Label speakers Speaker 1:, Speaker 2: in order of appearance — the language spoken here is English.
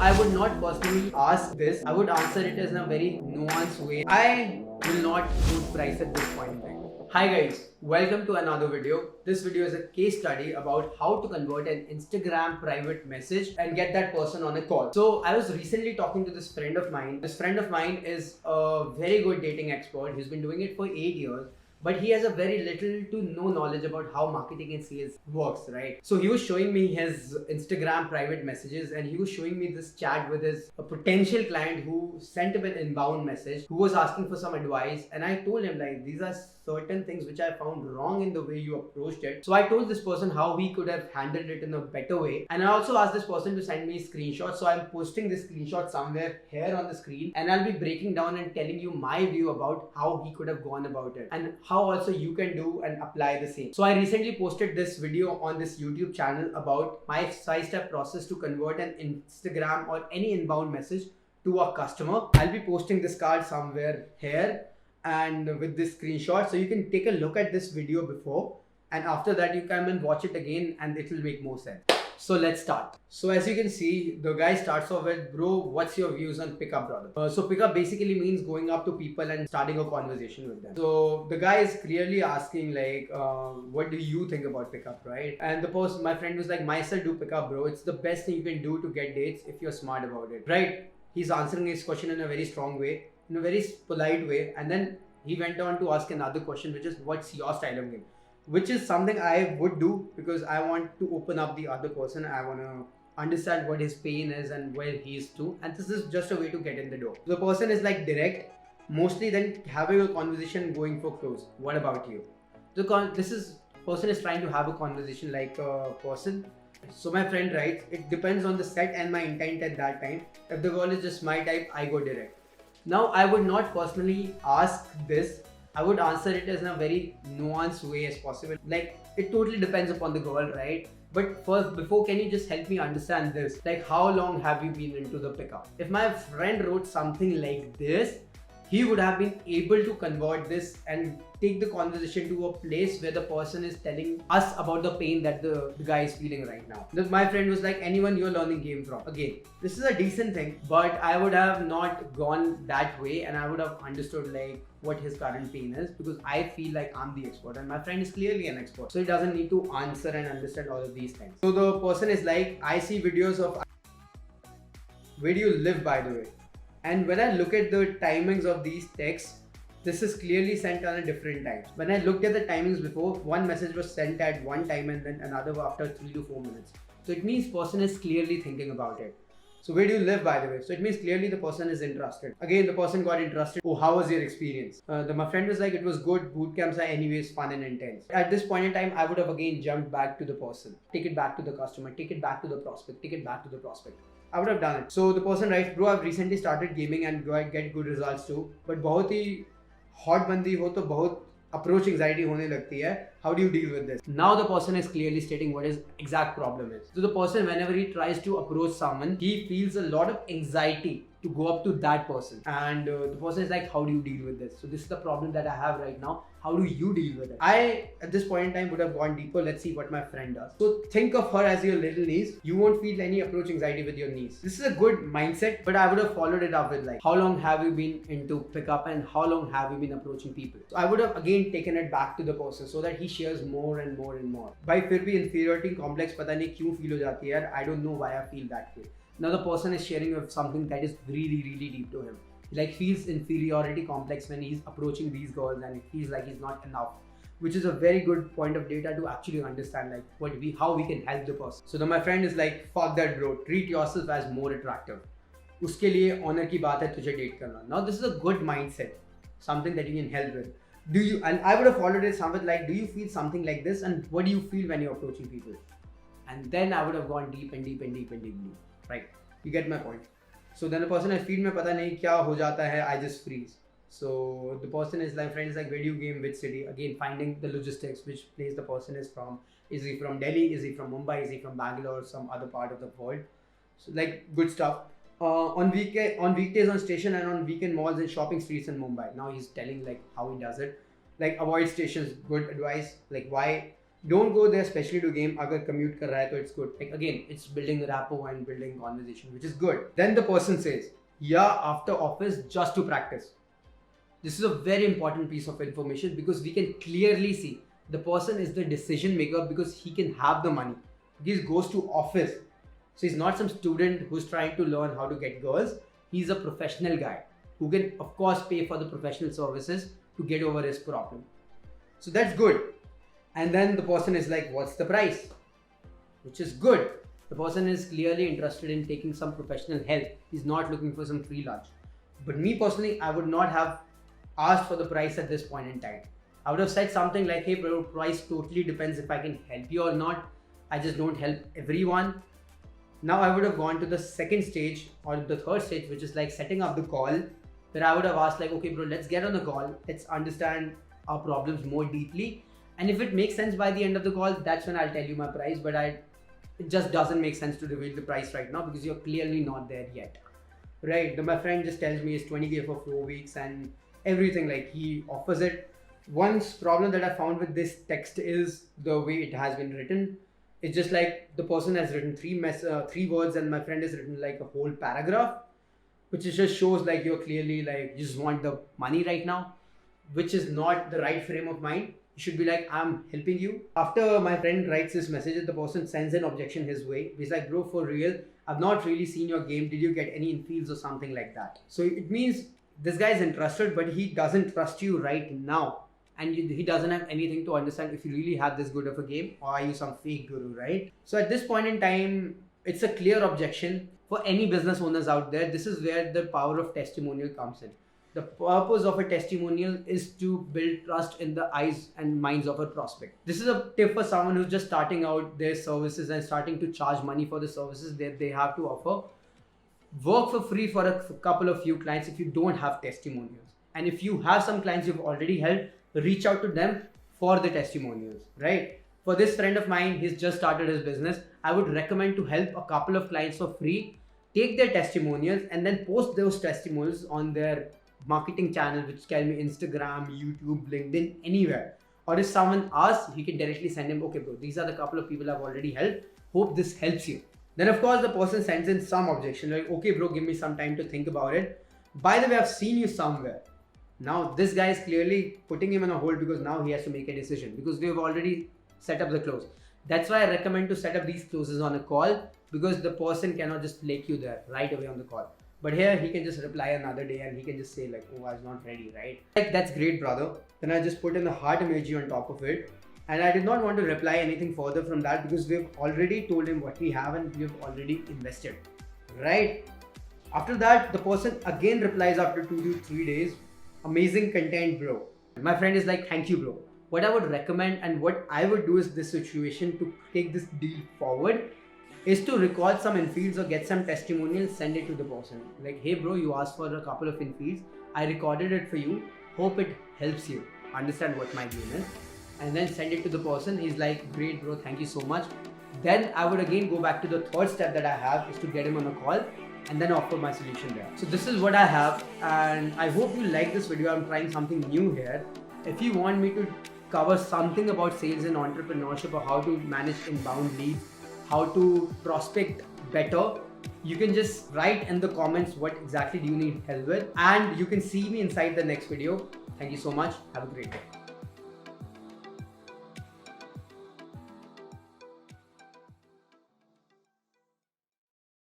Speaker 1: I would not personally ask this. I would answer it in a very nuanced way. I will not put price at this point in time. Hi guys, welcome to another video. This video is a case study about how to convert an Instagram private message and get that person on a call. So I was recently talking to this friend of mine. This friend of mine is a very good dating expert. He's been doing it for 8 years. But he has a very little to no knowledge about how marketing and sales works, right? So he was showing me his Instagram private messages and he was showing me this chat with his a potential client who sent him an inbound message, who was asking for some advice. And I told him, like, these are certain things which I found wrong in the way you approached it. So I told this person how he could have handled it in a better way. And I also asked this person to send me screenshots. So I'm posting this screenshot somewhere here on the screen and I'll be breaking down and telling you my view about how he could have gone about it and how also you can do and apply the same. So I recently posted this video on this YouTube channel about my 5-step process to convert an Instagram or any inbound message to a customer. I'll be posting this card somewhere here and with this screenshot, so you can take a look at this video before and after that you come and watch it again and it will make more sense. So let's start. So as you can see, the guy starts off with, bro, what's your views on pickup, brother? So pickup basically means going up to people and starting a conversation with them. So the guy is clearly asking like, what do you think about pickup, right? And the person, my friend was like, myself do pickup, bro. It's the best thing you can do to get dates if you're smart about it, right? He's answering his question in a very strong way, in a very polite way. And then he went on to ask another question, which is, what's your style of game? Which is something I would do because I want to open up the other person. I want to understand what his pain is and where he is to. And this is just a way to get in the door. The person is like direct, mostly then having a conversation going for close. What about you? Person is trying to have a conversation like a person. So my friend writes, it depends on the set and my intent at that time. If the girl is just my type, I go direct. Now I would not personally ask this. I would answer it as in a very nuanced way as possible. Like, it totally depends upon the girl, right? But first, before, can you just help me understand this? Like, how long have you been into the pickup? If my friend wrote something like this, he would have been able to convert this and take the conversation to a place where the person is telling us about the pain that the guy is feeling right now. My friend was like, anyone you're learning game from. Again, this is a decent thing, but I would have not gone that way and I would have understood like what his current pain is, because I feel like I'm the expert and my friend is clearly an expert. So he doesn't need to answer and understand all of these things. So the person is like, I see videos of, where do you live, by the way? And when I look at the timings of these texts, this is clearly sent on a different time. When I looked at the timings before, one message was sent at one time and then another after 3 to 4 minutes. So it means person is clearly thinking about it. So where do you live, by the way? So it means clearly the person is interested. Again, the person got interested. Oh, how was your experience? My friend was like, it was good. Boot camps are anyways fun and intense. At this point in time, I would have again jumped back to the person. Take it back to the customer. Take it back to the prospect. Take it back to the prospect. I would have done it. So the person writes, bro, I've recently started gaming and get good results too. But बहुत ही hot बंदी हो तो बहुत approach anxiety होने लगती है. How do you deal with this? Now the person is clearly stating what his exact problem is. So the person, whenever he tries to approach someone, he feels a lot of anxiety to go up to that person. And the person is like, how do you deal with this? So this is the problem that I have right now. How do you deal with it? I, at this point in time, would have gone deeper. Let's see what my friend does. So think of her as your little niece. You won't feel any approach anxiety with your niece. This is a good mindset, but I would have followed it up with like, how long have you been into pickup and how long have you been approaching people? So I would have again taken it back to the person so that he shares more and more and more. By फिर भी inferiority complex पता नहीं क्यों feel हो जाती है यार. I don't know why I feel that way. Now the person is sharing of something that is really deep to him. He like feels inferiority complex when he's approaching these girls and he feels like he's not enough, which is a very good point of data to actually understand like how we can help the person. So then my friend is like, fuck that, bro. Treat yourself as more attractive. उसके लिए honor की बात है तुझे date करना. Now this is a good mindset, something that you can help with. Do you, and I would have followed it somewhat like, do you feel something like this and what do you feel when you're approaching people? And then I would have gone deep and deeply. Right, you get my point. So then the person is feed में पता नहीं क्या हो जाता है, I just freeze. So the person is like, friend is like, where do you game, which city? Again, finding the logistics, which place the person is from. Is he from Delhi? Is he from Mumbai? Is he from Bangalore or some other part of the world? So like good stuff. On weekdays on station and on weekend malls and shopping streets in Mumbai. Now he's telling like how he does it. Like avoid stations, good advice. Like why? Don't go there especially to game. Agar commute kar raha hai, तो it's good. Like again, it's building rapport and building conversation, which is good. Then the person says, yeah, after office just to practice. This is a very important piece of information because we can clearly see the person is the decision maker because he can have the money. He goes to office. So he's not some student who's trying to learn how to get girls. He's a professional guy who can of course pay for the professional services to get over his problem. So that's good. And then the person is like, what's the price? Which is good. The person is clearly interested in taking some professional help. He's not looking for some free lunch. But me personally, I would not have asked for the price at this point in time. I would have said something like, hey bro, price totally depends if I can help you or not. I just don't help everyone. Now I would have gone to the second stage or the third stage, which is like setting up the call, where I would have asked like, okay bro, let's get on the call. Let's understand our problems more deeply. And if it makes sense by the end of the call, that's when I'll tell you my price. But it just doesn't make sense to reveal the price right now because you're clearly not there yet. Right? My friend just tells me it's 20K for 4 weeks and everything, like he offers it. One problem that I found with this text is the way it has been written. It's just like the person has written three words and my friend has written like a whole paragraph, which just shows like you're clearly like you just want the money right now, which is not the right frame of mind. You should be like, I'm helping you. After my friend writes this message, the person sends an objection his way. He's like, bro, for real, I've not really seen your game. Did you get any infields or something like that? So it means this guy is interested, but he doesn't trust you right now. And he doesn't have anything to understand if you really have this good of a game or are you some fake guru, right? So at this point in time, it's a clear objection for any business owners out there. This is where the power of testimonial comes in. The purpose of a testimonial is to build trust in the eyes and minds of a prospect. This is a tip for someone who's just starting out their services and starting to charge money for the services that they have to offer. Work for free for a couple of few clients if you don't have testimonials. And if you have some clients you've already helped, reach out to them for the testimonials, right? For this friend of mine, he's just started his business. I would recommend to help a couple of clients for free, take their testimonials and then post those testimonials on their marketing channel, which can be Instagram, YouTube, LinkedIn, anywhere. Or if someone asks, he can directly send him, okay bro, these are the couple of people I've already helped. Hope this helps you. Then of course the person sends in some objection like, okay bro, give me some time to think about it. By the way, I've seen you somewhere. Now this guy is clearly putting him on a hold because now he has to make a decision because we've already set up the close. That's why I recommend to set up these closes on a call because the person cannot just flake you there right away on the call. But here he can just reply another day and he can just say like, oh, I was not ready, right? Like, that's great, brother. Then I just put in the heart emoji on top of it. And I did not want to reply anything further from that because we've already told him what we have and we've already invested, right? After that, the person again replies after 2 to 3 days. Amazing content, bro. My friend is like, thank you, bro. What I would recommend and what I would do is this situation to take this deal forward is to record some infields or get some testimonials, send it to the person. Like, hey bro, you asked for a couple of infields. I recorded it for you. Hope it helps you understand what my game is. And then send it to the person. He's like, great bro, thank you so much. Then I would again go back to the third step that I have is to get him on a call and then offer my solution there. So this is what I have and I hope you like this video. I'm trying something new here. If you want me to cover something about sales and entrepreneurship or how to manage inbound leads, how to prospect better, you can just write in the comments what exactly do you need help with and you can see me inside the next video. Thank you so much. Have a great day.